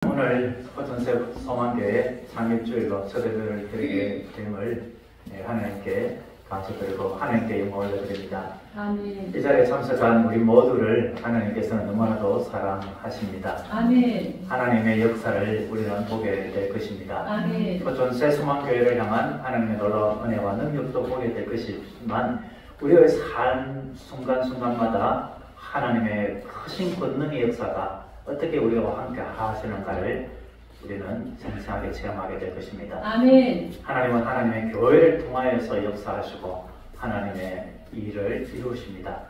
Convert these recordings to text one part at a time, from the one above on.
오늘 허전세 소망교회 창립주일로 초대를 드리게 됨을 하나님께 감사드리고 하나님께 영광을 올려드립니다. 아멘. 이 자리에 참석한 우리 모두를 하나님께서는 너무나도 사랑하십니다. 아멘. 하나님의 역사를 우리는 보게 될 것입니다. 아멘. 허전세 소망교회를 향한 하나님의 놀라운 은혜와 능력도 보게 될 것이지만 우리의 삶 순간순간마다 하나님의 크신 권능의 역사가 어떻게 우리와 함께 하시는가를 우리는 생생하게 체험하게 될 것입니다. 아멘. 하나님은 하나님의 교회를 통하여서 역사하시고 하나님의 일을 이루십니다.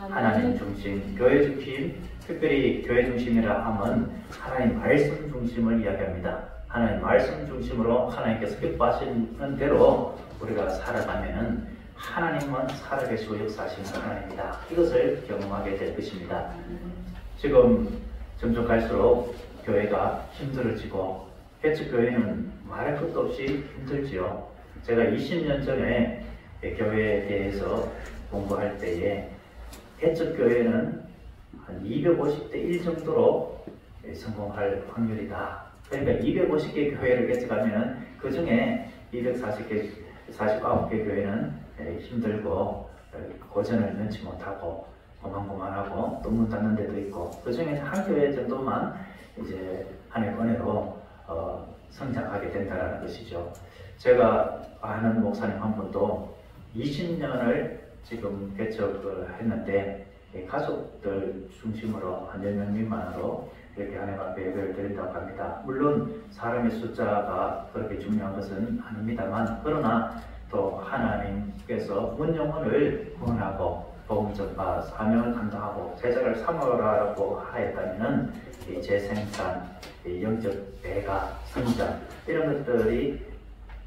아멘. 하나님 중심, 교회 중심, 특별히 교회 중심이라 함은 하나님 말씀 중심을 이야기합니다. 하나님 말씀 중심으로 하나님께서 기뻐하시는 대로 우리가 살아가면은 하나님은 살아계시고 역사하시는 하나님이다. 이것을 경험하게 될 것입니다. 지금 점점 갈수록 교회가 힘들어지고 개척교회는 말할 것도 없이 힘들지요. 제가 20년 전에 교회에 대해서 공부할 때에 개척교회는 한 250대 1 정도로 성공할 확률이다. 그러니까 250개 교회를 개척하면 그 중에 49개 교회는 힘들고 고전을 면치 못하고 고만고만하고 또 문 닫는 데도 있고 그 중에 한 교회 정도만 이제 하나님의 은혜로 성장하게 된다는 것이죠. 제가 아는 목사님 한 분도 20년을 지금 개척을 했는데 가족들 중심으로 한 10명 미만으로 이렇게 하나님 앞에 예배를 드린다고 합니다. 물론 사람의 숫자가 그렇게 중요한 것은 아닙니다만 그러나 또 하나님께서 문 영혼을 구원하고 복음 전파 사명을 감당하고 제자를 삼으라고 하였다면 재생산, 영적 배가, 성장 이런 것들이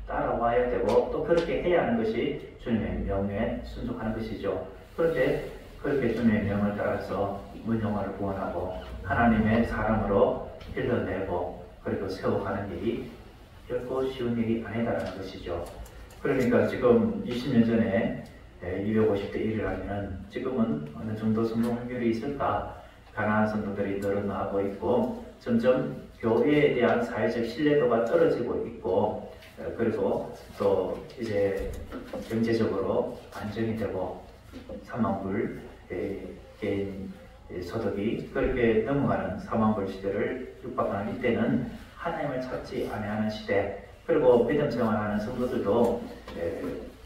따라와야 되고 또 그렇게 해야 하는 것이 주님의 명령에 순종하는 것이죠. 그런데 그렇게 주님의 명을 따라서 문 영혼을 구원하고 하나님의 사람으로 일러내고 그리고 세워가는 일이 결코 쉬운 일이 아니다라는 것이죠. 그러니까 지금 20년 전에 250대 1이라면 지금은 어느 정도 성공 확률이 있을까? 가난한 성도들이 늘어나고 있고 점점 교회에 대한 사회적 신뢰도가 떨어지고 있고 그리고 또 이제 경제적으로 안정이 되고 3만 불 개인 소득이 그렇게 넘어가는 4만 불 시대를 육박하는 이때는 하나님을 찾지 아니하는 시대 그리고 믿음 생활하는 성도들도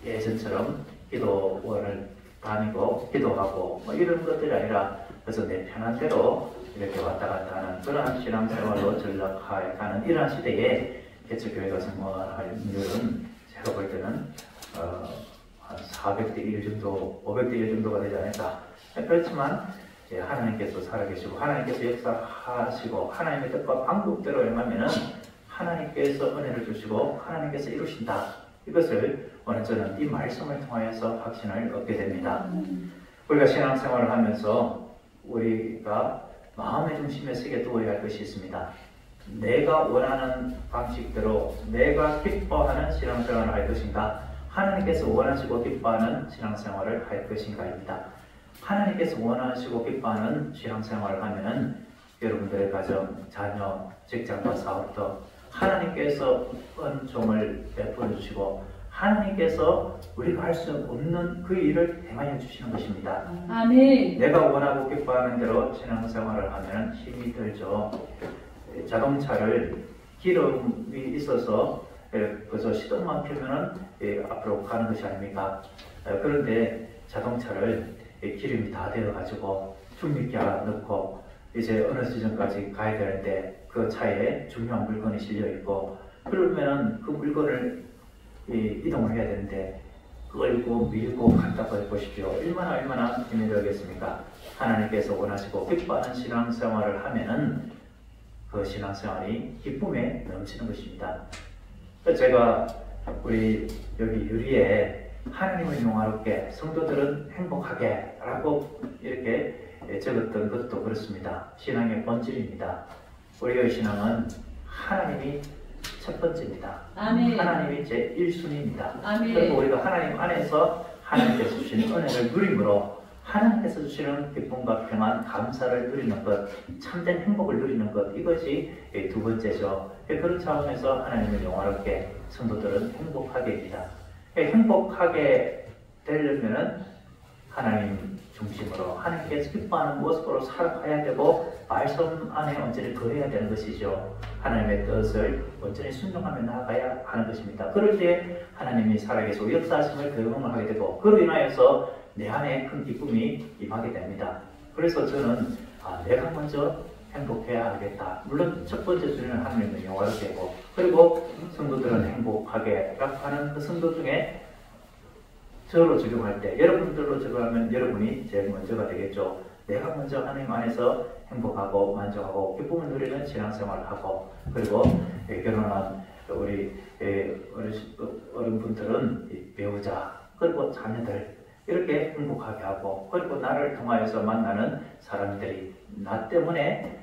예전처럼 기도원을 다니고 기도하고 뭐 이런 것들이 아니라 그래서 내 편한 대로 이렇게 왔다 갔다 하는 그러한 신앙생활로 전락해 가는 이러한 시대에 개척교회가 성공할 확률은 제가 볼 때는 한 400대 1 정도, 500대 1 정도가 되지 않을까. 그렇지만 하나님께서 살아계시고 하나님께서 역사하시고 하나님의 뜻과 방법대로 행하면은 하나님께서 은혜를 주시고 하나님께서 이루신다. 이것을 오늘 저는 이 말씀을 통하여서 확신을 얻게 됩니다. 우리가 신앙생활을 하면서 우리가 마음의 중심에 서게 두어야 할 것이 있습니다. 내가 원하는 방식대로 내가 기뻐하는 신앙생활을 할 것인가 하나님께서 원하시고 기뻐하는 신앙생활을 할 것인가입니다. 하나님께서 원하시고 기뻐하는 신앙생활을 하면 여러분들의 가정, 자녀, 직장과 사업도 하나님께서 은총을 베풀어 주시고 하나님께서 우리가 할 수 없는 그 일을 행하여 주시는 것입니다. 아멘. 내가 원하고 기뻐하는 대로 신앙생활을 하면 힘이 들죠. 자동차를 기름이 있어서 그저 시동만 켜면은 앞으로 가는 것이 아닙니까? 그런데 자동차를 기름이 다 되어 가지고 충전기 하나 넣고 이제 어느 지점까지 가야 되는데 그 차에 중요한 물건이 실려 있고 그러면은 그 물건을 이동을 해야 되는데 끌고 밀고 간다고 해보십시오. 얼마나 힘이 들겠습니까? 하나님께서 원하시고 기뻐하는 신앙생활을 하면은 그 신앙생활이 기쁨에 넘치는 것입니다. 제가 우리 여기 유리에 하나님을 영화롭게 성도들은 행복하게 라고 이렇게 적었던 것도 그렇습니다. 신앙의 본질입니다. 우리의 신앙은 하나님이 첫 번째입니다. 아멘. 하나님이 제 1순위입니다. 아멘. 그리고 우리가 하나님 안에서 하나님께서 주신 은혜를 누림으로 하나님께서 주시는 기쁨과 평안, 감사를 누리는 것, 참된 행복을 누리는 것, 이것이 두 번째죠. 그런 차원에서 하나님을 영화롭게 성도들은 행복하게 됩니다. 행복하게 되려면은 하나님 중심으로 하나님께서 기뻐하는 모습으로 살아가야 되고 말씀 안에 온전히 거해야 되는 것이죠. 하나님의 뜻을 온전히 순종하며 나아가야 하는 것입니다. 그럴 때 하나님이 살아계시고 역사하심을 경험을 하게 되고 그로 인하여서 내 안에 큰 기쁨이 임하게 됩니다. 그래서 저는 내가 먼저 행복해야 하겠다. 물론 첫 번째 주는 하나님의 영화롭게 되고 그리고 성도들은 행복하게 하는 그 성도 중에 저로 적용할 때 여러분들로 적용하면 여러분이 제일 먼저가 되겠죠. 내가 먼저 하나님 안에서 행복하고 만족하고 기쁨을 누리는 신앙생활을 하고 그리고 결혼한 우리 어른분들은 배우자 그리고 자녀들 이렇게 행복하게 하고 그리고 나를 통하여서 만나는 사람들이 나 때문에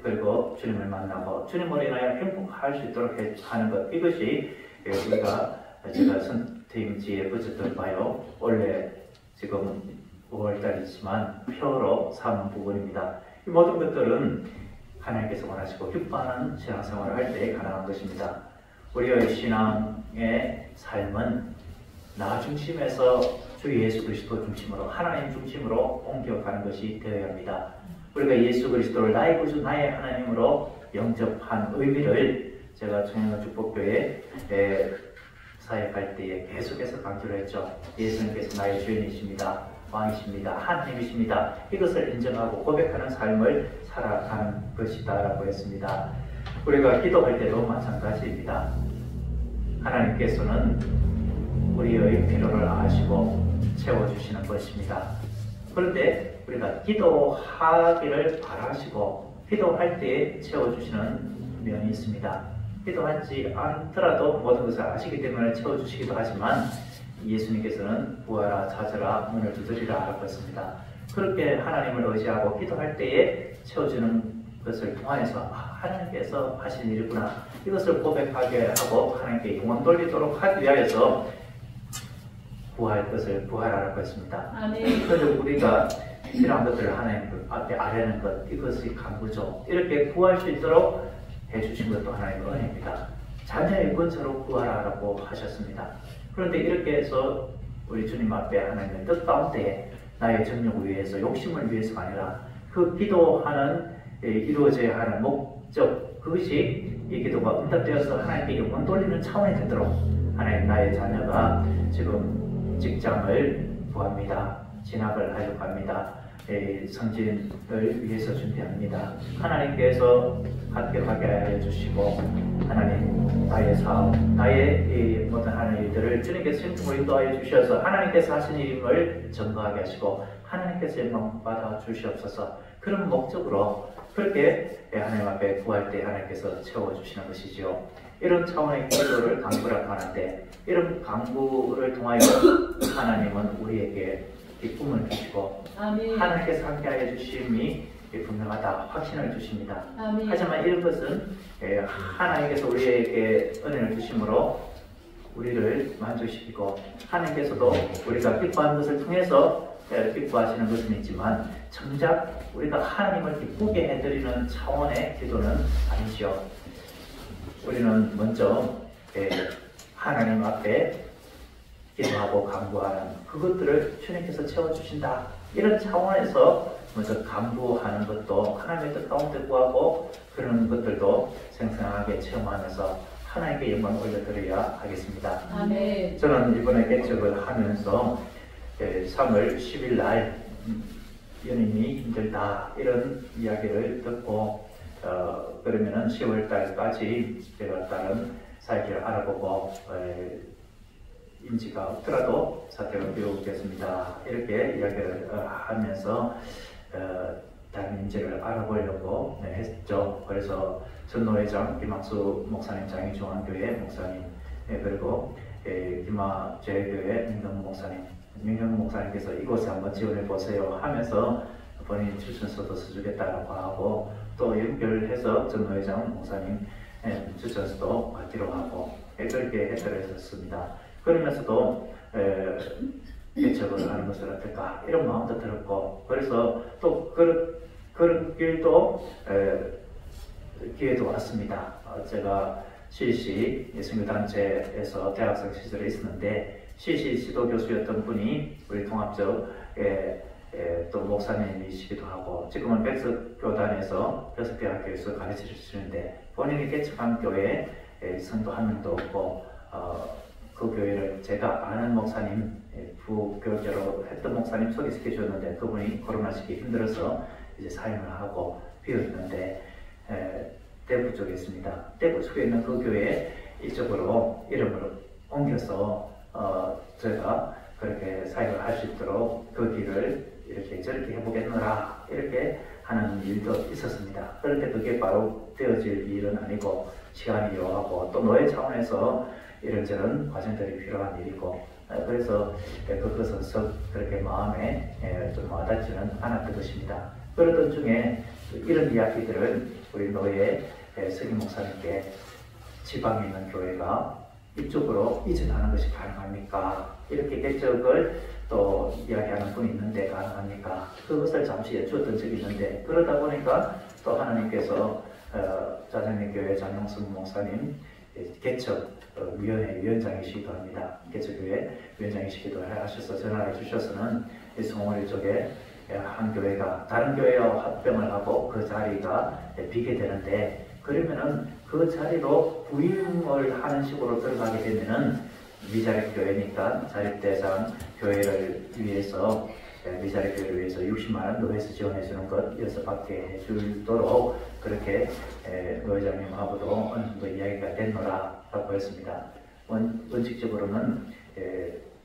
그리고 주님을 만나고 주님으로 인하여 행복할 수 있도록 하는 것 이것이 우리가 제가 선택지에 붙였던가요. 원래 지금 5월달이지만 표로 삼은 부분입니다. 이 모든 것들은 하나님께서 원하시고 기뻐하는 신앙생활을 할 때 가능한 것입니다. 우리의 신앙의 삶은 나 중심에서 주 예수 그리스도 중심으로 하나님 중심으로 옮겨가는 것이 되어야 합니다. 우리가 예수 그리스도를 나의 구주 나의 하나님으로 영접한 의미를 제가 청년축복교회 사역할 때에 계속해서 강조를 했죠. 예수님께서 나의 주인이십니다. 왕이십니다. 하나님이십니다. 이것을 인정하고 고백하는 삶을 살아가는 것이다 라고 했습니다. 우리가 기도할 때도 마찬가지입니다. 하나님께서는 우리의 필요를 아시고 채워주시는 것입니다. 그런데 우리가 기도하기를 바라시고 기도할 때에 채워주시는 면이 있습니다. 기도하지 않더라도 모든 것을 아시기 때문에 채워주시기도 하지만 예수님께서는 구하라 찾으라 문을 두드리라 하고 했습니다. 그렇게 하나님을 의지하고 기도할 때에 채워주는 것을 통하여서 하나님께서 하신 일이구나 이것을 고백하게 하고 하나님께 영원 돌리도록 하기 위하여서 구할 것을 구하라고 했습니다. 그래서 우리가 필요한 것들을 하나님 앞에 아뢰는 것 이것이 간구죠. 이렇게 구할 수 있도록 해주신 것도 하나님의 은혜입니다. 자녀의 근처로 구하라고 하셨습니다. 그런데 이렇게 해서 우리 주님 앞에 하나님의 뜻 가운데 나의 정욕을 위해서 욕심을 위해서가 아니라 그 기도하는 이루어져야 하는 목적 그것이 이 기도가 응답되어서 하나님께 영광 돌리는 차원이 되도록 하나님 나의 자녀가 지금 직장을 구합니다. 진학을 하려고 합니다. 성진을 위해서 준비합니다. 하나님께서 합격하게 해주시고 하나님 나의 사업, 나의 모든 하는 일들을 주님께서 심중으로 인도하여 주셔서 하나님께서 하신 일임을 증거하게 하시고 하나님께서 영광 받아 주시옵소서. 그런 목적으로 그렇게 하나님 앞에 구할 때 하나님께서 채워주시는 것이지요. 이런 차원의 기도를 간구라고 하는데 이런 간구를 통하여 하나님은 우리에게 기쁨을 주시고 아멘. 하나님께서 함께하여 주심이 분명하다 확신을 주십니다. 아멘. 하지만 이런 것은 하나님께서 우리에게 은혜를 주심으로 우리를 만족시키고 하나님께서도 우리가 기뻐하는 것을 통해서 기뻐하시는 것은 있지만 정작 우리가 하나님을 기쁘게 해드리는 차원의 기도는 아니죠. 우리는 먼저 하나님 앞에 기도하고 간구하는 그것들을 주님께서 채워주신다. 이런 차원에서 먼저 간구하는 것도 하나님의 뜻 가운데 구하고 그런 것들도 생생하게 체험하면서 하나님께 영광을 올려드려야 하겠습니다. 아멘. 저는 이번에 개척을 하면서 3월 10일 날 연인이 힘들다 이런 이야기를 듣고 그러면은 10월 달까지 제가 다른 사역을 알아보고 인지가 없더라도 사택을 비우겠습니다. 이렇게 이야기를 하면서 다른 인재를 알아보려고 했죠. 그래서 전노회장 김학수 목사님, 장희중앙교회 목사님, 그리고 김하제교회 민경 목사님, 민경 목사님께서 이곳에 한번 지원해 보세요 하면서 본인 추천서도 써주겠다라고 하고 또 연결해서 전노회장 목사님 추천서도 받기로 하고 그렇게 해결했었습니다. 그러면서도 개척을 하는 것은 어떨까 이런 마음도 들었고, 그래서 또 그런 길도 기회도 왔습니다. 제가 CC 예수교단체에서 대학생 시절에 있었는데, CC 지도교수였던 분이 우리 통합적 또 목사님이시기도 하고, 지금은 백석교단에서 백석대학교에서 가르치시는데, 본인이 개척한 교회에 성도 한 명도 없고, 그 교회를 제가 아는 목사님, 부교제로 했던 목사님 소개시켜 줬는데, 그분이 코로나 시기 힘들어서 이제 사임을 하고 비었는데, 대구 쪽에 있습니다. 대구 쪽에 있는 그 교회 이쪽으로 이름을 옮겨서 제가 그렇게 사역을 할 수 있도록 그 길을 이렇게 저렇게 해보겠노라 이렇게 하는 일도 있었습니다. 그런데 그게 바로 되어질 일은 아니고 시간이 요하고 또 노예 차원에서 이런저런 과정들이 필요한 일이고, 그래서 그것은 썩 그렇게 마음에 좀 와닿지는 않았던 것입니다. 그러던 중에 이런 이야기들을 우리 노예 서기 목사님께 지방에 있는 교회가 이쪽으로 이전하는 것이 가능합니까? 이렇게 개척을 또 이야기하는 분이 있는데 가능합니까? 그것을 잠시 여쭈었던 적이 있는데, 그러다 보니까 또 하나님께서 자장님 교회 장영승 목사님 개척 위원회 위원장이시기도 합니다. 개척교회 위원장이시기도 하셔서 전화를 주셔서는 이 송월 쪽에 한 교회가 다른 교회와 합병을 하고 그 자리가 비게 되는데, 그러면은 그 자리로 부임을 하는 식으로 들어가게 되면은 미자립 교회니까 자립대상 교회를 위해서 미자립교회를 위해서 60만 원 노회에서 지원해 주는 것 여기서 받게 해주도록 그렇게 노회장님하고도 어느 정도 이야기가 됐노라 라고 했습니다. 원칙적으로는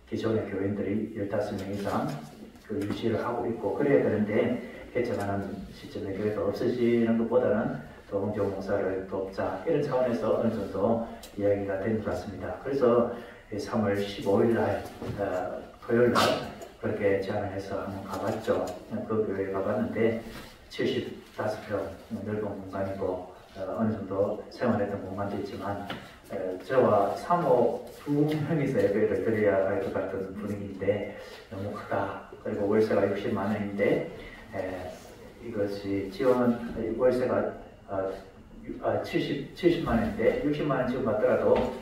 기존의 교인들이 15명 이상 유지를 하고 있고 그래야 되는데, 개척하는 시점에 교회가 없어지는 것보다는 도봉조 목사를 돕자 이런 차원에서 어느 정도 이야기가 된 것 같습니다. 그래서 3월 15일 날 토요일 날 그렇게 제안을 해서 한번 가봤죠. 그 교회에 가봤는데 75평 넓은 공간이고 어느 정도 생활했던 공간도 있지만 저와 사모 두 명이서 예배를 드려야 할 것 같은 분위기인데 너무 크다. 그리고 월세가 60만 원인데 이것이 지원 월세가 70만 원인데 60만 원 지원 받더라도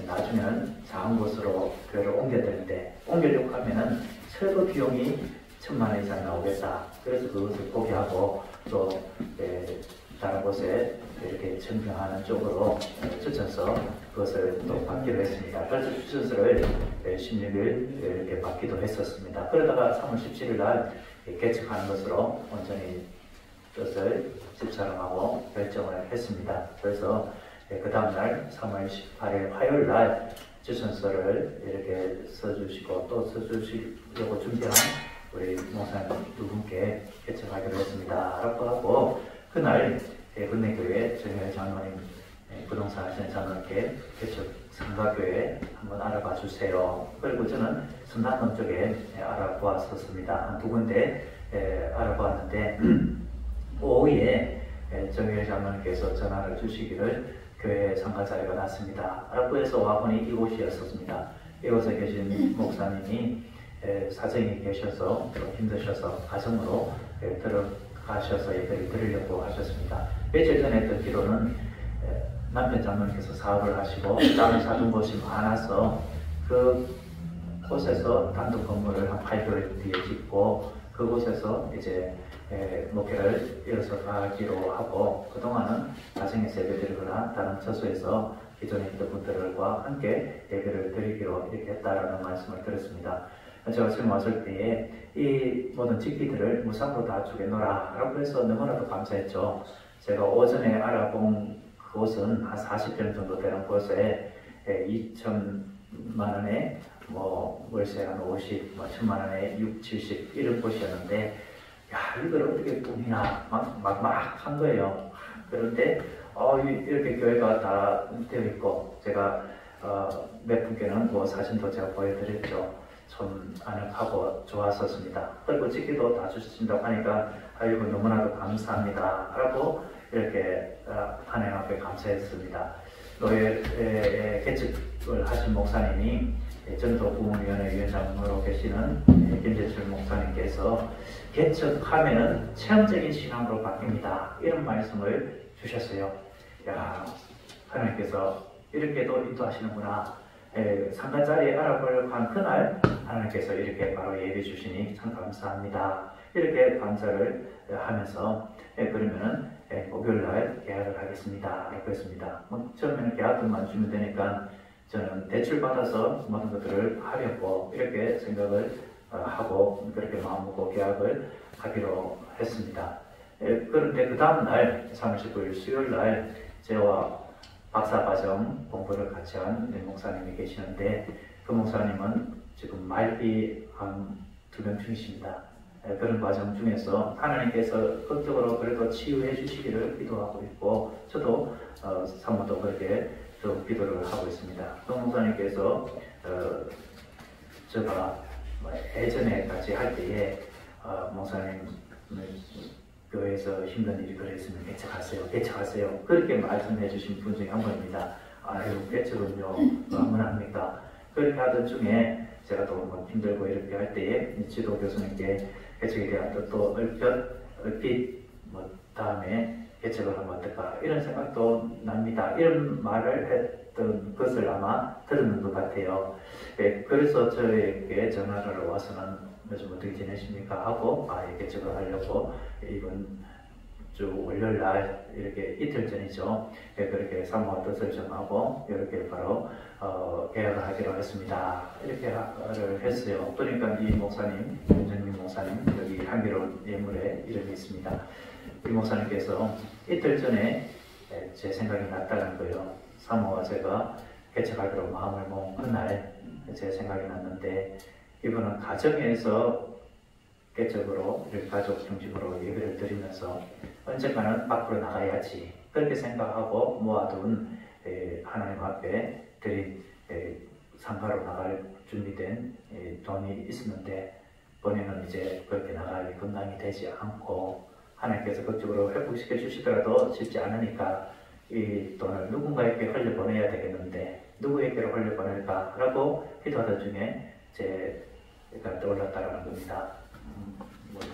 나중에는 작은 곳으로 교회를 옮겨야 되는데, 옮기려고 하면은 철거 비용이 1,000만 원 이상 나오겠다. 그래서 그것을 포기하고 또 다른 곳에 이렇게 전병하는 쪽으로 추천서 그것을 또 받기로 했습니다. 그래서 추천서를 16일 이렇게 받기도 했었습니다. 그러다가 3월 17일 날 개척하는 것으로 온전히 뜻을 집사람하고 결정을 했습니다. 그래서 그 다음날 3월 18일 화요일 날 추천서를 이렇게 써주시고 또 써주시려고 준비한 우리 목사님 두 분께 개척하기로 했습니다. 라고 하고, 그날 은혜교회 정혜 장로님 부동산 하시는 장로님께 개척 성가교회 한번 알아봐 주세요. 그리고 저는 성남동 쪽에 알아보았었습니다. 한 두 군데 알아보았는데 오후에 정혜 장로님께서 전화를 주시기를 교회 상가 자리가 났습니다. 라고 해서 와보니 이곳이었습니다. 이곳에 계신 목사님이 사정이 계셔서 좀 힘드셔서 가정으로 들어가셔서 예배를 드리려고 하셨습니다. 며칠 전에 듣기로는 남편 장로님께서 사업을 하시고 땅을 사둔 곳이 많아서 그 곳에서 단독 건물을 한 8개월 뒤에 짓고 그곳에서 이제 목회를 이어서 가기로 하고, 그동안은 가정에서 예배 드리거나 다른 처소에서 기존에 있던 분들과 함께 예배를 드리기로 이렇게 했다라는 말씀을 들었습니다. 제가 처음 왔을 때에 이 모든 집기들을 무상으로 다 주겠노라 라고 해서 너무나도 감사했죠. 제가 오전에 알아본 그곳은 한 40평 정도 되는 곳에 2천만 원에 뭐 월세 한 50, 뭐 1,000만 원에 6, 70 이런 곳이었는데, 야, 이걸 어떻게 꾸미나 막 한 거예요. 그런데 이렇게 교회가 다 되어 있고, 제가 몇 분께는 뭐 사진도 제가 보여드렸죠. 좀 아늑하고 좋았었습니다. 그리고 집기도 다 주신다고 하니까 아이고 너무나도 감사합니다 라고 이렇게 하나님 앞에 감사했습니다. 노예 개척을 하신 목사님이 전도부문위원회 위원장으로 계시는 김재철 목사님께서 개척하면은 체험적인 신앙으로 바뀝니다. 이런 말씀을 주셨어요. 야, 하나님께서 이렇게도 인도하시는구나. 상간자리에 알아보려고 한 그날 하나님께서 이렇게 바로 예배 주시니 참 감사합니다. 이렇게 감사를 하면서 그러면은 목요일날 계약을 하겠습니다. 라고 했습니다. 처음에는 계약금만 주면 되니까 저는 대출 받아서 모든 것들을 하려고 이렇게 생각을 하고 그렇게 마음먹고 계약을 하기로 했습니다. 그런데 그 다음날 3월 19일 수요일날 저와 박사과정 공부를 같이 한 목사님이 계시는데 그 목사님은 지금 말기 한 2명 중이십니다. 그런 과정 중에서 하나님께서 극적으로 그래도 치유해 주시기를 기도하고 있고 저도 사모도 그렇게 좀 기도를 하고 있습니다. 그 목사님께서 제가 예전에 같이 할 때에 목사님 교회에서 힘든 일이 그랬으면 개척하세요. 그렇게 말씀해 주신 분 중에 한 분입니다. 아유, 개척은요, 아무나 합니까? 그렇게 하던 중에 제가 또 힘들고 이렇게 할 때에 지도 교수님께 개척에 대한 뜻도 얼핏 다음에 개척을 하면 어떨까 이런 생각도 납니다. 이런 말을 했던 것을 아마 들었는 것 같아요. 그래서 저에게 전화를 와서는 요즘 어떻게 지내십니까? 하고 개척을 하려고 이번 주 월요일날 이렇게 이틀 전이죠. 그렇게 사모와 뜻을 정하고 이렇게 바로 계약을 하기로 했습니다. 이렇게 했어요. 그러니까 이 목사님, 윤정민 목사님 여기 향기로운 예물에 이름이 있습니다. 이 목사님께서 이틀 전에 제 생각이 났다는 거예요. 사모와 제가 개척하기로 마음을 먹은 그날 제 생각이 났는데 이분은 가정에서 개척으로 가족 중심으로 예배를 드리면서 언젠가는 밖으로 나가야지 그렇게 생각하고 모아둔 하나님 앞에 드린 상가로 나갈 준비된 돈이 있었는데 본인은 이제 그렇게 나갈 건강이 되지 않고 하나님께서 그쪽으로 회복시켜 주시더라도 쉽지 않으니까 이 돈을 누군가에게 흘려보내야 되겠는데 누구에게로 흘려보낼까 라고 기도하던 중에 제가 떠올랐다는 겁니다.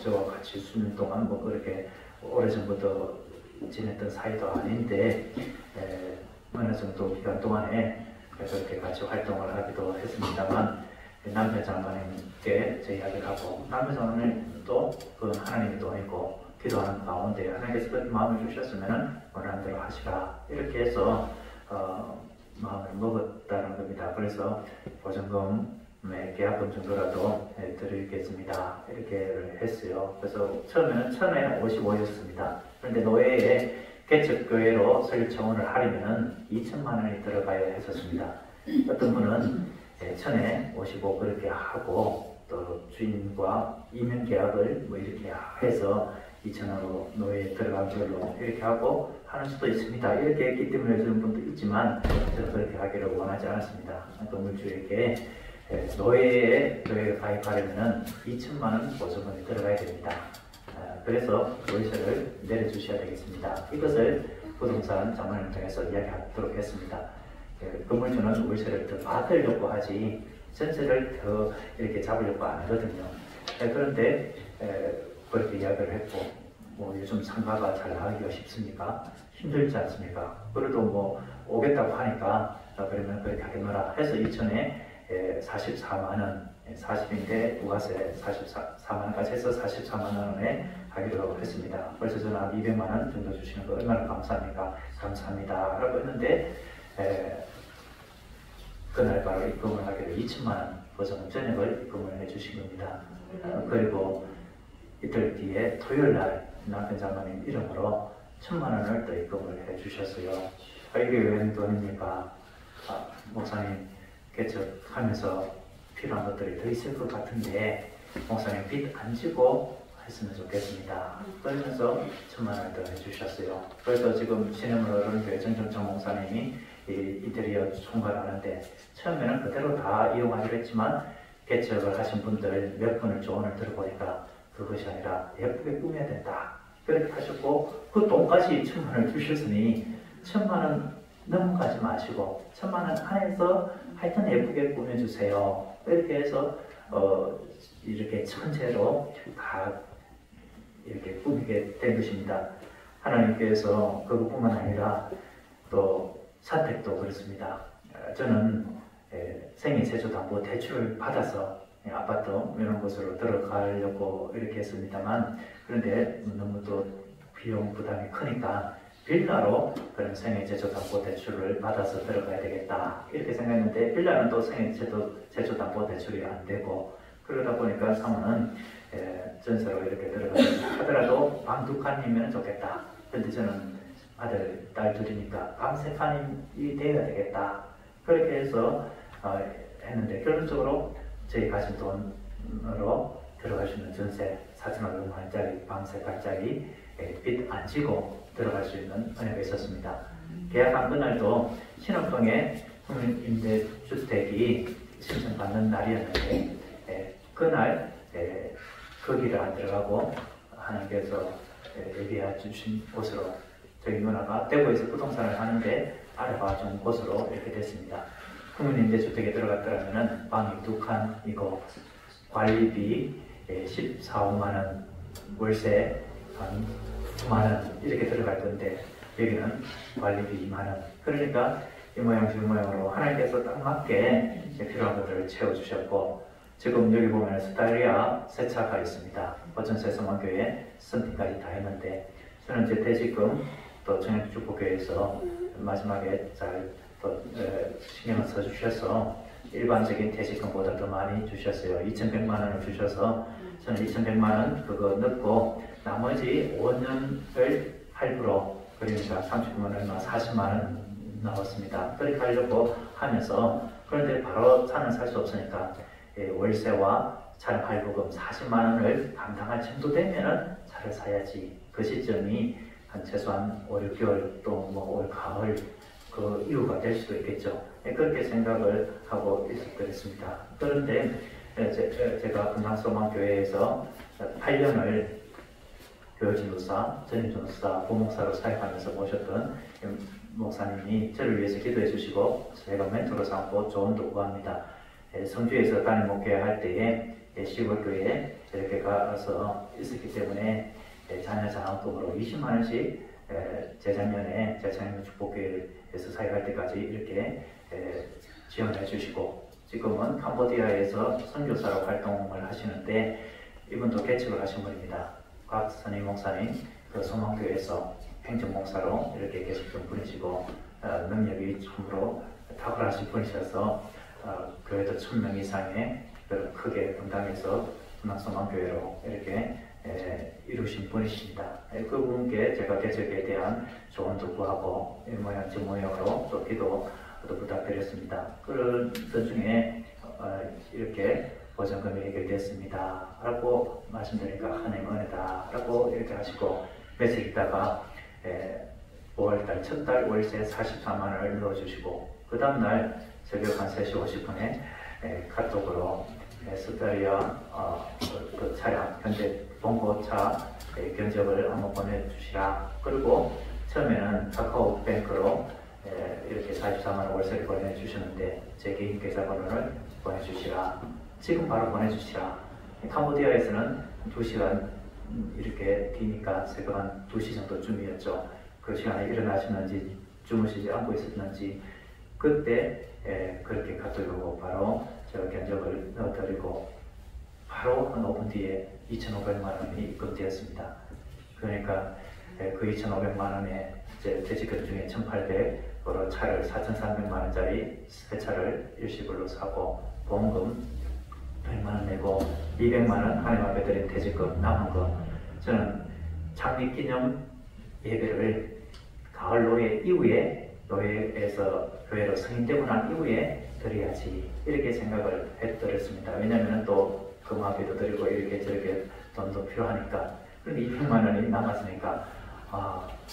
저와 같이 수년 동안 그렇게 오래전부터 지냈던 사이도 아닌데 어느 정도 기간 동안에 그렇게 같이 활동을 하기도 했습니다만 남편 장관님께 제 이야기를 하고 남편 장관님도 그 하나님의 돈이고 기도하는 가운데 하나님께서 그 마음을 주셨으면 원하는 대로 하시라 이렇게 해서 마음을 먹었다는 겁니다. 그래서 보증금의 계약금 정도라도 드리겠습니다. 이렇게 했어요. 그래서 처음에는 1,055였습니다. 그런데 노예에 개척교회로 설립 청원을 하려면 2천만 원이 들어가야 했었습니다. 어떤 분은 1,055 그렇게 하고 또 주인과 이면 계약을 이렇게 해서 2,000원으로 노예에 들어간 걸로 이렇게 하고 하는 수도 있습니다. 이렇게 했기 때문에 해주는 분도 있지만 저는 그렇게 하기를 원하지 않았습니다. 건물주에게 노예에 교회에 가입하려면 2천만 원 보증금이 들어가야 됩니다. 그래서 월세를 내려주셔야 되겠습니다. 이것을 부동산 장관을 통해서 이야기하도록 했습니다. 건물주는 월세를 더 받으려고 하지 전세를 더 이렇게 잡으려고 안 하거든요. 그런데 그렇게 이야기를 했고 요즘 상가가 잘 나가기가 쉽습니까? 힘들지 않습니까? 그래도 오겠다고 하니까 그러면 그렇게 하겠노라 해서 2천에 44만 원, 40인데 부가세 44만 원까지 해서 44만 원에 하기로 했습니다. 벌써 저는 한 200만 원 정도 주시는 거 얼마나 감사합니까? 감사합니다. 라고 했는데 그날 바로 입금을 하기로 2천만 원 보증금 전액을 입금을 해주신 겁니다. 그리고 이틀 뒤에 토요일날 남편 장관님 이름으로 1,000만 원을 또 입금을 해주셨어요. 이게 웬 돈입니까? 목사님 개척하면서 필요한 것들이 더 있을 것 같은데 목사님 빚 안 지고 했으면 좋겠습니다. 그러면서 1,000만 원을 더 해주셨어요. 그래서 지금 신임을 얻은 교회 정정청 목사님이 인테리어 총괄을 하는데 처음에는 그대로 다 이용하기로 했지만 개척을 하신 분들 몇 분을 조언을 들어보니까 그것이 아니라 예쁘게 꾸며야 된다. 그렇게 하셨고 그 돈까지 1,000만 원을 주셨으니 1,000만 원 넘어가지 마시고 1,000만 원 안에서 하여튼 예쁘게 꾸며주세요. 이렇게 해서 이렇게 천재로 다 이렇게 꾸미게 된 것입니다. 하나님께서 그것뿐만 아니라 또 사택도 그렇습니다. 저는 생애 제초담보 대출을 받아서 아파트 이런 곳으로 들어가려고 이렇게 했습니다만, 그런데 너무 또 비용 부담이 크니까 빌라로 그런 생애 제초담보 대출을 받아서 들어가야 되겠다 이렇게 생각했는데, 빌라는 또 생애 제초담보 대출이 안 되고, 그러다 보니까 사모는 전세로 이렇게 들어가더라도 방 2칸이면 좋겠다. 그런데 저는 아들, 딸 둘이니까 방 3칸이 되어야 되겠다. 그렇게 해서 했는데, 결론적으로 저희 가진 돈으로 들어갈 수 있는 전세 4,500만 원짜리 방 3칸짜리 빚 안 지고 들어갈 수 있는 은혜가 있었습니다. 계약한 그날도 신혼평에 국민임대주택이 신청받는 날이었는데, 그날 거기를 안 들어가고 하나님께서 얘기해 주신 곳으로, 저희 누나가 대구에서 부동산을 하는데 알아봐 준 곳으로 이렇게 됐습니다. 국민임대주택에 들어갔더라면 방이 2칸이고 관리비 14, 5만 원, 월세 한 9만 원 이렇게 들어갈 건데, 여기는 관리비 2만 원. 그러니까 이 모양 저 모양으로 하나님께서 딱 맞게 필요한 것들을 채워주셨고, 지금 여기 보면 스타일리아 세차가 있습니다. 버전세 성만교회 선팅까지 다 했는데, 저는 제 퇴직금 또 청양축복교회에서 마지막에 잘 또 신경을 써주셔서 일반적인 퇴직금보다 더 많이 주셨어요. 2,100만 원을 주셔서 저는 2,100만 원 그거 넣고 나머지 5년을 할부로, 그러니까 39만 얼마 40만 원 나왔습니다. 그렇게 하려고 하면서, 그런데 바로 차는 살 수 없으니까 월세와 차량 할부금 40만 원을 감당할 정도 되면은 차를 사야지. 그 시점이 한 최소한 5, 6개월 또 뭐 올 가을 그 이유가 될 수도 있겠죠. 그렇게 생각을 하고 있었습니다. 그런데 제가 금강소망교회에서 8년을 교회진로사, 전임전도사, 부목사로 사역하면서 모셨던 목사님이 저를 위해서 기도해 주시고 제가 멘토로 삼고 조언도 구합니다. 성주에서 담임 목회할 때에 시골교회에 이렇게 가서 있었기 때문에 자녀 장학금으로 20만 원씩 재작년에 재창년 축복교회에서 사역할 때까지 이렇게 지원해 주시고, 지금은 캄보디아에서 선교사로 활동을 하시는데 이분도 개척을 하신 분입니다. 곽선희 목사님, 그 소망교회에서 행정목사로 이렇게 계셨던 분이시고, 능력이 참으로 탁월하신 분이셔서 교회도 1,000명 이상의 크게 분당해서 금강소망교회로 이렇게 이루신 분이십니다. 그분께 제가 개척에 대한 조언도 구하고 이 모양 저 모양으로 또 기도도 부탁드렸습니다. 그런 중에 이렇게 보전금이 해결됐습니다 라고 말씀드리니까 하나님 은혜다 라고 이렇게 하시고, 며칠 있다가 5월달 첫달 월세 44만 원을 넣어주시고, 그 다음날 새벽 한 3시 50분에 카톡으로 스타리아 그 차량 현재 봉고차 견적을 한번 보내주시라. 그리고 처음에는 카카오뱅크로 이렇게 44만 원 월세를 보내주셨는데 제 개인 계좌번호를 보내주시라. 지금 바로 보내주시라. 캄보디아에서는 2시간 이렇게 뒤니까 새벽 한 2시 정도쯤이었죠. 그 시간에 일어나셨는지 주무시지 않고 있었는지 그때 그렇게 카톡이 오고 바로 제가 견적을 넣어드리고 바로 한 5분 뒤에 2,500만 원이 입금되었습니다. 그러니까 그 2,500만 원에 이제 퇴직금 중에 1,800으로 차를 4,300만 원짜리 새 차를 일시불로 사고 보험금 100만 원 내고 200만 원 하나님 앞에 드린 퇴직금 남은 거 저는 창립기념 예배를 가을 노예 이후에 노예에서 교회로 승인되고 난 이후에 드려야지 이렇게 생각을 해드렸습니다. 왜냐하면 또 금화비도 드리고 이렇게 저렇게 돈도 필요하니까. 그런데 200만 원이 남았으니까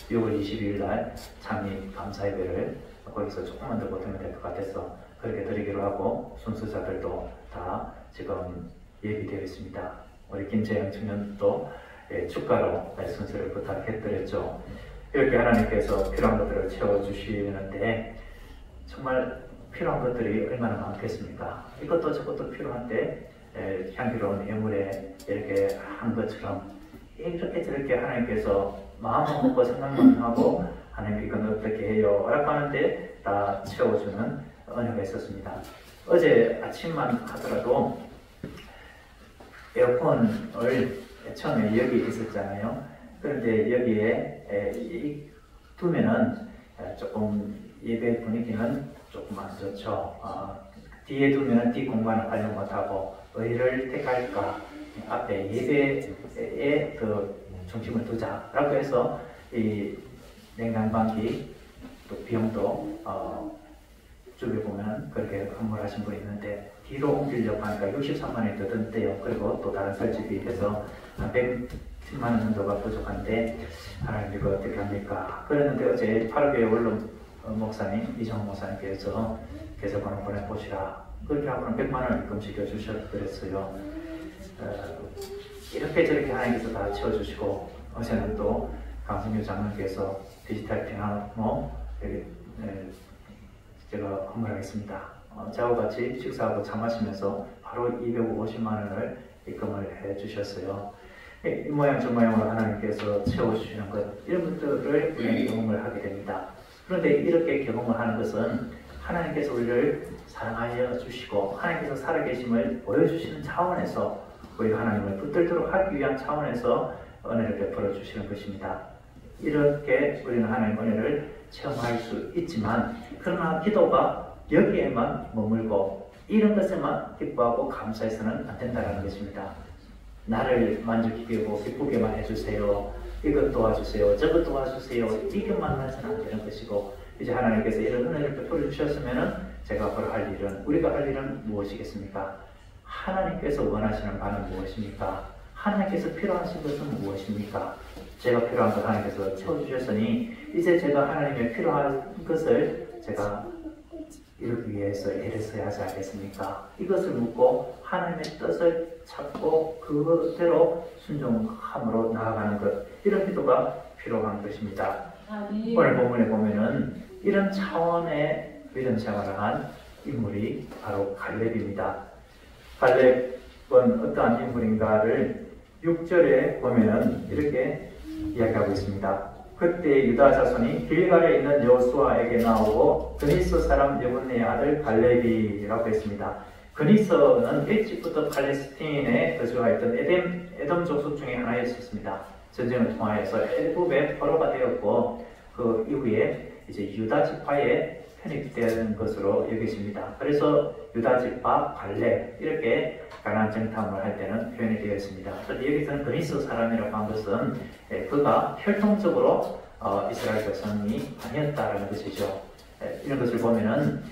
6월 22일 날 창립 감사예배를 거기서 조금만 더 보태면 될 것 같아서 그렇게 드리기로 하고 순수자들도 다 지금 예비되어 있습니다. 우리 김재영 청년도 축가로 순서를 부탁해드렸죠. 이렇게 하나님께서 필요한 것들을 채워주시는데 정말 필요한 것들이 얼마나 많겠습니까? 이것도 저것도 필요한데 향기로운 예물에 이렇게 한 것처럼 이렇게 저렇게 하나님께서 마음만 먹고 생각만 하고 하나님 이건 어떻게 해요? 라고 하는데 다 채워주는 은혜가 있었습니다. 어제 아침만 하더라도 에어컨을 처음에 여기 있었잖아요. 그런데 여기에 두면은 조금 예배 분위기는 조금 안 좋죠. 뒤에 두면은 뒤 공간을 활용 못하고 어디를 택할까? 앞에 예배에 그 중심을 두자라고 해서 이 냉난방기 또 비용도 쪽에 보면 그렇게 건물하신 분이 있는데 뒤로 옮기려고 하니까 63만 원이 더 든대요. 그리고 또 다른 설치비 해서 한 110만 원 정도가 부족한데 하나님 이거 어떻게 합니까? 그랬는데 어제 8교회 원룸 목사님 이정호 목사님께서 계좌번호 보내보시라 그렇게 하고는 100만 원을 입금시켜 주셨 그랬어요. 이렇게 저렇게 하나님께서 다 채워주시고 어제는 또 강승규 장로께서 디지털 피아노 제가 헌금하겠습니다. 저하고 같이 식사하고 차 마시면서 바로 250만 원을 입금을 해 주셨어요. 이 모양 저 모양으로 하나님께서 채워주시는 것 이런 것들을 우리는 경험을 하게 됩니다. 그런데 이렇게 경험을 하는 것은 하나님께서 우리를 사랑하여 주시고 하나님께서 살아계심을 보여주시는 차원에서 우리가 하나님을 붙들도록 하기 위한 차원에서 은혜를 베풀어 주시는 것입니다. 이렇게 우리는 하나님의 은혜를 체험할 수 있지만 그러나 기도가 여기에만 머물고 이런 것에만 기뻐하고 감사해서는 안 된다는 것입니다. 나를 만족시키고 기쁘게만 해주세요. 이것 도와주세요. 저것 도와주세요. 이것만 해서는 안 되는 것이고 이제 하나님께서 이런 은혜를 베풀어 주셨으면 제가 앞으로 할 일은 우리가 할 일은 무엇이겠습니까? 하나님께서 원하시는 바는 무엇입니까? 하나님께서 필요하신 것은 무엇입니까? 제가 필요한 것 하나님께서 채워주셨으니 이제 제가 하나님의 필요한 것을 제가 이루기 위해서 애를 써야 하지 않겠습니까? 이것을 묻고 하나님의 뜻을 찾고 그대로 순종함으로 나아가는 것 이런 기도가 필요한 것입니다. 오늘 본문에 보면은 이런 차원의 믿음 생활을 한 인물이 바로 갈렙입니다. 갈렙은 어떠한 인물인가를 6절에 보면은 이렇게 이야기하고 있습니다. 그때 유다 자손이 길갈에 있는 여호수아에게 나오고 그니스 사람 여분네의 아들 갈렙이라고 했습니다. 그니스는 일찍부터 팔레스틴에 거주하였던 에돔 족속 중에 하나였습니다. 전쟁을 통하여서 애굽의 포로가 되었고 그 이후에 이제 유다 지파에 편입된 것으로 여겨집니다. 그래서 유다 지파 갈렙 이렇게 가나안 정탐을 할 때는 표현이 되어 있습니다. 그런데 여기서는 그니스 사람이라고 한 것은 그가 혈통적으로 이스라엘 백성이 아니었다라는 것이죠. 이런 것을 보면은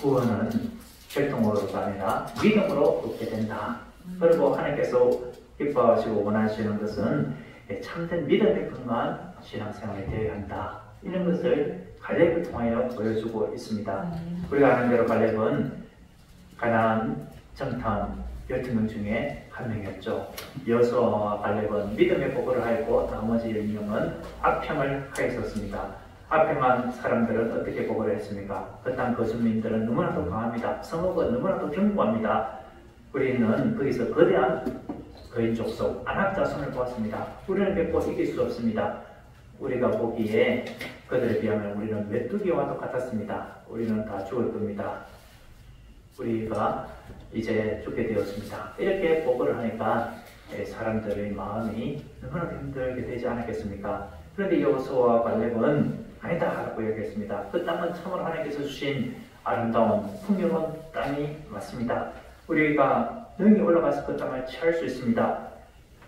구원은 혈통으로가 아니라 믿음으로 얻게 된다. 그리고 하나님께서 기뻐하시고 원하시는 것은 참된 믿음에 근거한 신앙생활이 되어야 한다. 이런 것을 갈렙을 통하여 보여주고 있습니다. 우리가 아는 대로 갈렙은 가나안 정탐 12명 중에 한 명이었죠. 여호수아와 갈렙은 믿음의 보고를 하였고 나머지 10명은 악평을 하였었습니다. 악평한 사람들은 어떻게 보고를 했습니까? 그 땅 거주민들은 너무나도 강합니다. 성읍은 너무나도 견고합니다. 우리는 거기서 거대한 거인 족속 아낙 자손을 보았습니다. 우리는 결코 이길 수 없습니다. 우리가 보기에 그들에 비하면 우리는 메뚜기와 똑같았습니다. 우리는 다 죽을 겁니다. 우리가 이제 죽게 되었습니다. 이렇게 보고를 하니까 사람들의 마음이 너무나 힘들게 되지 않았겠습니까? 그런데 여호수아와 갈렙은 아니다라고 얘기했습니다. 그 땅은 참으로 하나님께서 주신 아름다운 풍요로운 땅이 맞습니다. 우리가 능히 올라가서 그 땅을 취할 수 있습니다.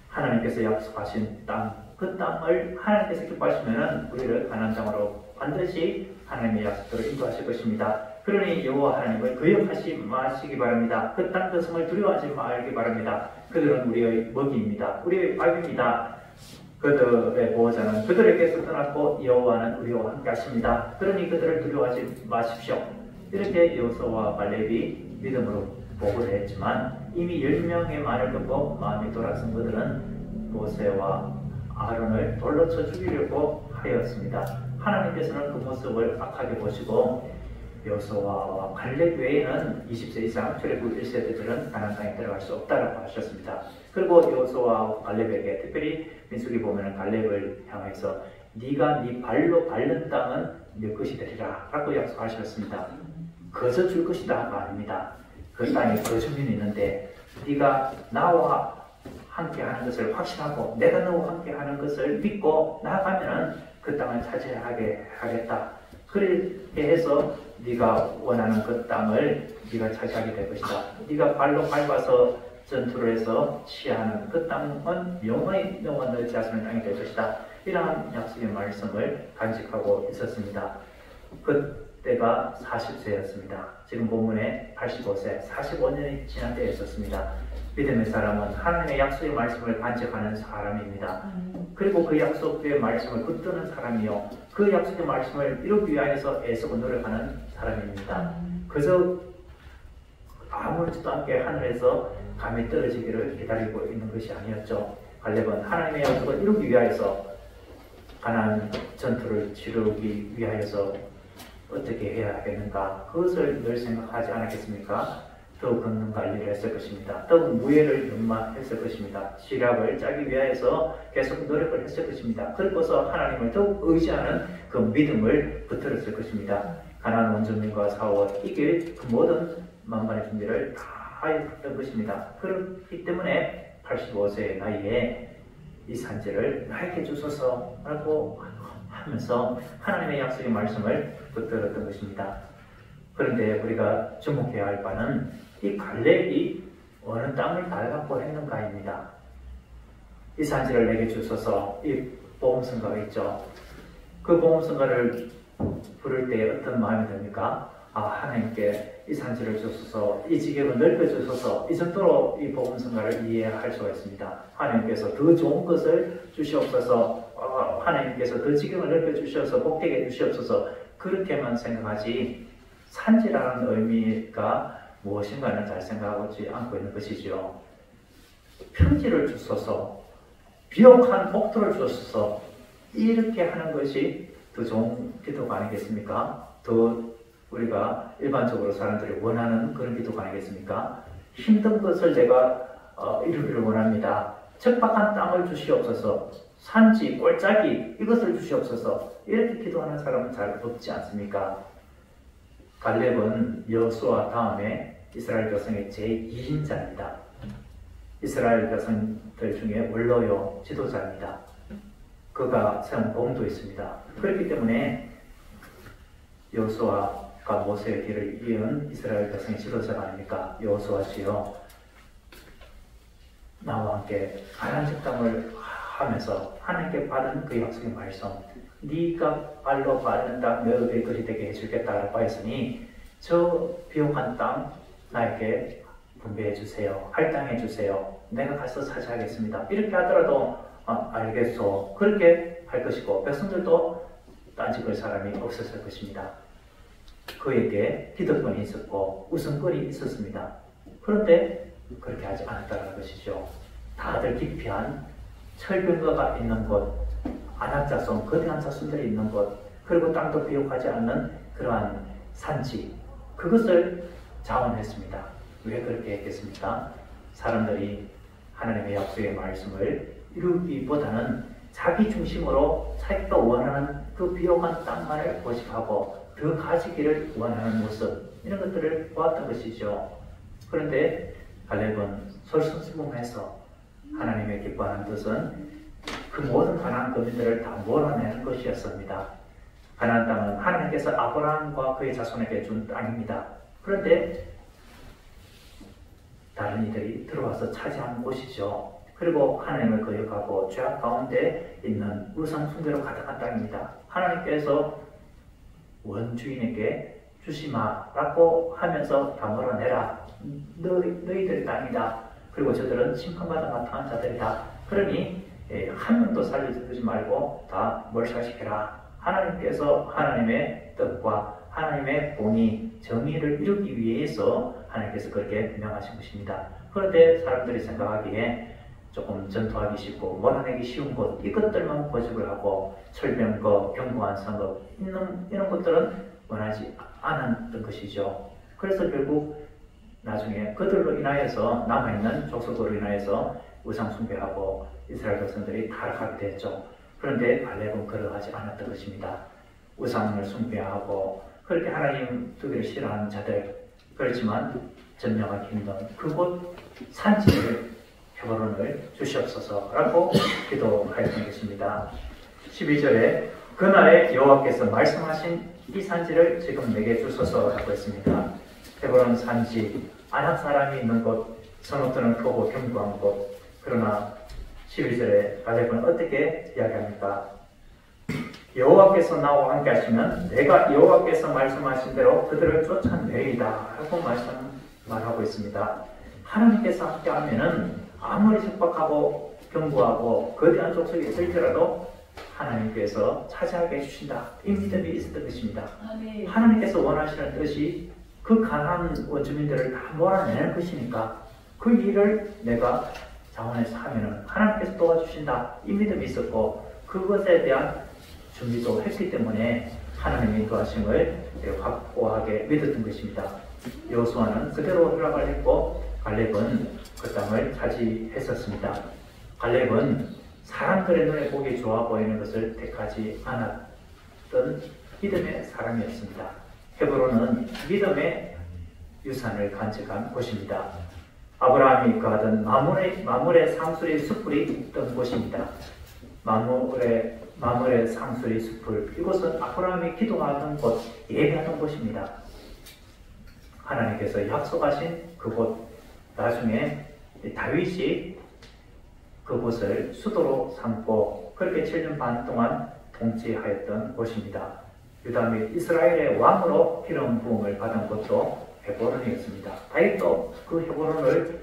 하나님께서 약속하신 땅, 그 땅을 하나님께서 기뻐하시면 우리를 가나안 땅으로 반드시 하나님의 약속대로 인도하실 것입니다. 그러니 여호와 하나님을 거역하지 마시기 바랍니다. 그 땅 것을 두려워하지 말기 바랍니다. 그들은 우리의 먹이입니다. 우리의 밥입니다. 그들의 보호자는 그들에게서 떠났고 여호와는 우리와 함께 하십니다. 그러니 그들을 두려워하지 마십시오. 이렇게 여호수아와 갈렙이 믿음으로 보고를 했지만 이미 10명의 말을 듣고 마음이 돌아선 그들은 모세와 아론을 돌로 쳐 죽이려고 하였습니다. 하나님께서는 그 모습을 악하게 보시고 여호수아와 갈렙 외에는 20세 이상 출애굽 1세대들은 가나안 땅에 들어갈 수 없다라고 하셨습니다. 그리고 여호수아와 갈렙에게 특별히 민수기 보면은 갈렙을 향해서 네가 네 발로 밟는 땅은 네 것이 되리라 라고 약속하셨습니다. 거저 줄 것이다가 아닙니다. 그 땅에 거주민이 있는데 네가 나와 함께 하는 것을 확신하고 내가 너와 함께 하는 것을 믿고 나아가면은 그 땅을 차지하게 하겠다. 그렇게 해서 네가 원하는 그 땅을 네가 차지하게 될 것이다. 네가 발로 밟아서 전투를 해서 취하는 그 땅은 영원히 너와 너희 자손의 땅이 될 것이다. 이러한 약속의 말씀을 간직하고 있었습니다. 그때가 40세였습니다. 지금 본문에 85세, 45년이 지난 때에 있었습니다. 믿음의 사람은 하나님의 약속의 말씀을 간직하는 사람입니다. 그리고 그 약속의 말씀을 붙드는 사람이요, 그 약속의 말씀을 이루기 위하여서 애쓰고 노력하는 사람입니다. 그저 아무렇지도 않게 하늘에서 감이 떨어지기를 기다리고 있는 것이 아니었죠. 갈렙은 하나님의 약속을 이루기 위하여서 가나안 전투를 치르기 위하여서 어떻게 해야 하겠는가, 그것을 늘 생각하지 않았겠습니까? 더욱 걷는 관리를 했을 것입니다. 더욱 무예를 연마했을 것입니다. 시략을 짜기 위하여서 계속 노력을 했을 것입니다. 그리고서 하나님을 더욱 의지하는 그 믿음을 붙들었을 것입니다. 가나안 원주민과 싸워 이길 그 모든 만반의 준비를 다 하였던 것입니다. 그렇기 때문에 85세의 나이에 이 산지를 나에게 주소서 라고 하면서 하나님의 약속의 말씀을 붙들었던 것입니다. 그런데 우리가 주목해야 할 바는 이 갈렙이 어느 땅을 달라고 했는가입니다. 이 산지를 내게 주소서, 이 보험선가가 있죠. 그 보험선가를 부를 때 어떤 마음이 듭니까? 하나님께 이 산지를 주소서, 이 지경을 넓혀주소서, 이 정도로 이 보험선가를 이해할 수가 있습니다. 하나님께서 더 좋은 것을 주시옵소서, 하나님께서 더 지경을 넓혀주셔서 복되게 해주시옵소서, 그렇게만 생각하지 산지라는 의미가 무엇인가는 잘 생각하지 않고 있는 것이죠. 편지를 주소서, 비옥한 복도를 주소서, 이렇게 하는 것이 더 좋은 기도가 아니겠습니까? 더 우리가 일반적으로 사람들이 원하는 그런 기도가 아니겠습니까? 힘든 것을 내가 이루기를 원합니다. 척박한 땅을 주시옵소서, 산지, 꼴짜기 이것을 주시옵소서, 이렇게 기도하는 사람은 잘 없지 않습니까? 갈렙은 여호수아 다음에 이스라엘 백성의 제2인자입니다. 이스라엘 백성들 중에 원로요 지도자입니다. 그가 세운 공도 있습니다. 그렇기 때문에 여호수아가 모세의 길을 이은 이스라엘 백성의 지도자가 아닙니까? 여호수아시여, 나와 함께 가나안 땅을 하면서 하나님께 받은 그 약속의 말씀, 네가 발로 밟는 땅 너의 것이 되게 해주겠다라고 했으니 저 비옥한 땅 나에게 분배해 주세요. 할당해 주세요. 내가 가서 차지하겠습니다. 이렇게 하더라도 알겠소. 그렇게 할 것이고 백성들도 딴짓할 사람이 없었을 것입니다. 그에게 기득권이 있었고 우선권이 있었습니다. 그런데 그렇게 하지 않았다는 것이죠. 다들 기피한 철병거가 있는 곳, 안악자손, 거대한 자손들이 있는 곳, 그리고 땅도 비옥하지 않는 그러한 산지, 그것을 자원했습니다. 왜 그렇게 했겠습니까? 사람들이 하나님의 약속의 말씀을 이루기보다는 자기 중심으로 자기가 원하는 그 비옥한 땅만을 고집하고 더 가지기를 원하는 모습, 이런 것들을 보았던 것이죠. 그런데 갈렙은 솔선수범해서 하나님의 기뻐하는 뜻은 그 모든 가나안 거민들을 다 몰아내는 것이었습니다. 가나안 땅은 하나님께서 아브라함과 그의 자손에게 준 땅입니다. 그런데 다른 이들이 들어와서 차지한 곳이죠. 그리고 하나님을 거역하고 죄악 가운데 있는 우상 숭배로 가득한 땅입니다. 하나님께서 원주인에게 주시마라고 하면서 다 몰아내라. 너희들 땅이다. 그리고 저들은 심판받아 나타난 자들이다. 그러니 한 명도 살려주지 말고 다 몰살시켜라. 하나님께서 하나님의 뜻과 하나님의 공의, 정의를 이루기 위해서 하나님께서 그렇게 명하신 것입니다. 그런데 사람들이 생각하기에 조금 전투하기 쉽고 몰아내기 쉬운 곳 이것들만 고집을 하고 철병거, 견고한 성읍 이런 것들은 원하지 않았던 것이죠. 그래서 결국 나중에 그들로 인하여서 남아있는 족속으로 인하여서 우상 숭배하고 이스라엘 백성들이 타락하게 됐죠. 그런데 갈렙은 그러하지 않았던 것입니다. 우상을 숭배하고 그렇게 하나님 두기를 싫어하는 자들 그렇지만 점령하기 힘든 그곳 산지를 헤브론을 주시옵소서라고 기도하였던 것입니다. 12절에 그날에 여호와께서 말씀하신 이 산지를 지금 내게 주소서라고 했습니다. 헤브론 산지 아낙 사람이 있는 곳 성읍들은 크고 견고한 곳. 그러나 11절에 갈렙은 어떻게 이야기합니까? 여호와께서 나와 함께 하시면 내가 여호와께서 말씀하신 대로 그들을 쫓아내리이다 라고 말하고 있습니다. 하나님께서 함께 하면은 아무리 척박하고 견고하고 거대한 족속이 있을지라도 하나님께서 차지하게 해주신다. 이 믿음이 있었던 것입니다. 하나님께서 원하시는 뜻이 그 가난한 원주민들을 다 몰아내는 것이니까 그 일을 내가 자원해서 하면은 하나님께서 도와주신다. 이 믿음이 있었고 그것에 대한 준비도 했기 때문에 하나님의 인도하심을 확고하게 믿었던 것입니다. 여호수아는 그대로 허락을 했고 갈렙은 그 땅을 차지했었습니다. 갈렙은 사람들의 눈에 보기 좋아 보이는 것을 택하지 않았던 믿음의 사람이었습니다. 헤브론은 믿음의 유산을 간직한 곳입니다. 아브라함이 거하던 마물의 상수리 숲불이 있던 곳입니다. 마물의 상수리 숲불 이곳은 아브라함이 기도하던 곳, 예배하던 곳입니다. 하나님께서 약속하신 그곳 나중에 다윗이 그곳을 수도로 삼고 그렇게 7년 반 동안 통치하였던 곳입니다. 유다 및 이스라엘의 왕으로 기름 부음을 받은 곳도 헤브론이었습니다. 다윗도 그 헤브론을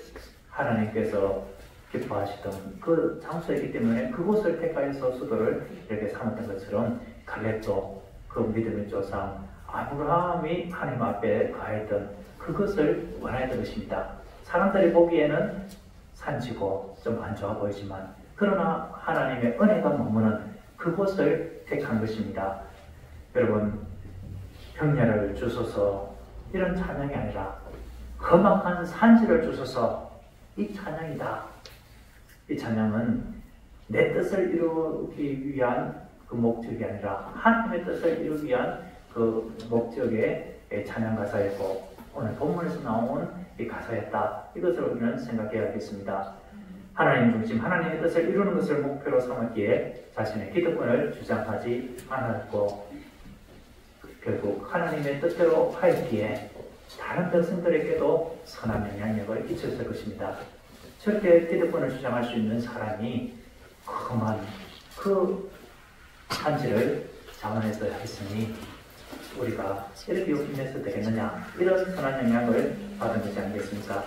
하나님께서 기뻐하시던 그 장소이기 때문에 그곳을 택하여서 수도를 이렇게 삼았던 것처럼 갈렙도 그 믿음의 조상 아브라함이 하나님 앞에 가했던 그것을 원하였던 것입니다. 사람들이 보기에는 산지고 좀 안 좋아 보이지만 그러나 하나님의 은혜가 머무는 그곳을 택한 것입니다. 여러분 평야를 주소서 이런 찬양이 아니라 험악한 산지를 주소서 이 찬양이다. 이 찬양은 내 뜻을 이루기 위한 그 목적이 아니라 하나님의 뜻을 이루기 위한 그 목적의 찬양 가사였고 오늘 본문에서 나온 이 가사였다. 이것을 우리는 생각해야겠습니다. 하나님 중심, 하나님의 뜻을 이루는 것을 목표로 삼았기에 자신의 기득권을 주장하지 않았고 결국 하나님의 뜻대로 하였기에 다른 백성들에게도 선한 영향력을 끼쳤을 것입니다. 저렇게 기득권을 주장할 수 있는 사람이 험한 그 산지를 자원해서 했으니 우리가 이렇게 욕심내서 되겠느냐 이런 선한 영향을 받은 것이 아니겠습니까?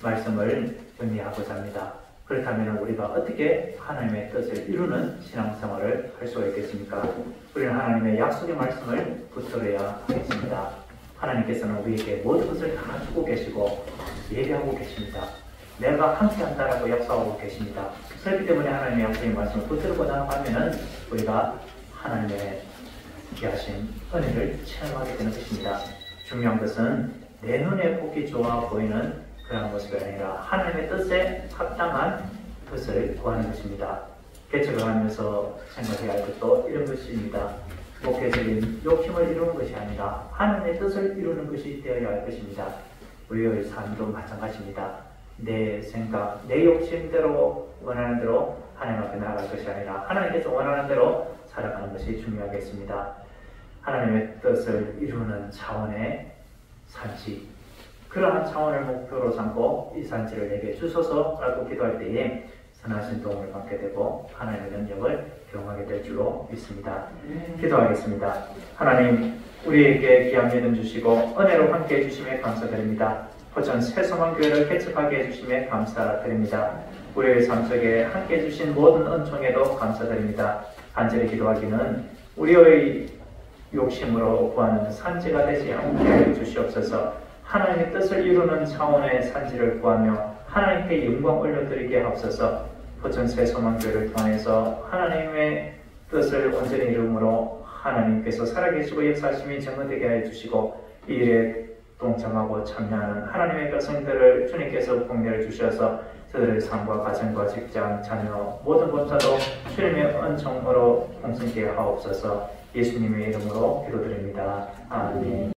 말씀을 정리하고자 합니다. 그렇다면 우리가 어떻게 하나님의 뜻을 이루는 신앙생활을 할 수가 있겠습니까? 우리는 하나님의 약속의 말씀을 붙들어야 하겠습니다. 하나님께서는 우리에게 모든 것을 다 주고 계시고 예배하고 계십니다. 내가 함께한다라고 약속하고 계십니다. 그렇기 때문에 하나님의 약속의 말씀을 붙들고 나아가면은 우리가 하나님의 귀하신 은혜를 체험하게 되는 것입니다. 중요한 것은 내 눈에 보기 좋아 보이는 그런 모습이 아니라 하나님의 뜻에 합당한 뜻을 구하는 것입니다. 개척을 하면서 생각해야 할 것도 이런 것입니다. 목회적인 욕심을 이루는 것이 아니라 하나님의 뜻을 이루는 것이 되어야 할 것입니다. 우리의 삶도 마찬가지입니다. 내 생각, 내 욕심대로 원하는 대로 하나님 앞에 나아갈 것이 아니라 하나님께서 원하는 대로 살아가는 것이 중요하겠습니다. 하나님의 뜻을 이루는 차원의 산지, 그러한 차원을 목표로 삼고 이 산지를 내게 주소서라고 기도할 때에 선하신 도움을 받게 되고 하나님의 능력을 경험하게 될 줄로 믿습니다. 기도하겠습니다. 하나님, 우리에게 귀한 믿음 주시고 은혜로 함께 해주심에 감사드립니다. 포천 새소망교회를 개척하게 해주심에 감사드립니다. 우리의 삶 속에 함께 해주신 모든 은총에도 감사드립니다. 간절히 기도하기는 우리의 욕심으로 구하는 산지가 되지 않게 주시옵소서. 하나님의 뜻을 이루는 차원의 산지를 구하며 하나님께 영광 올려드리게 하옵소서. 포천 새소망교회를 통해서 하나님의 뜻을 온전히 이루므로 하나님께서 살아계시고 역사하심이 증거되게 하여 주시고 이 일에 동참하고 참여하는 하나님의 백성들을 주님께서 복내를 주셔서 저들의 삶과 가정과 직장, 자녀 모든 범사도 주님의 은총으로 풍성케 하옵소서. 예수님의 이름으로 기도드립니다. 아멘.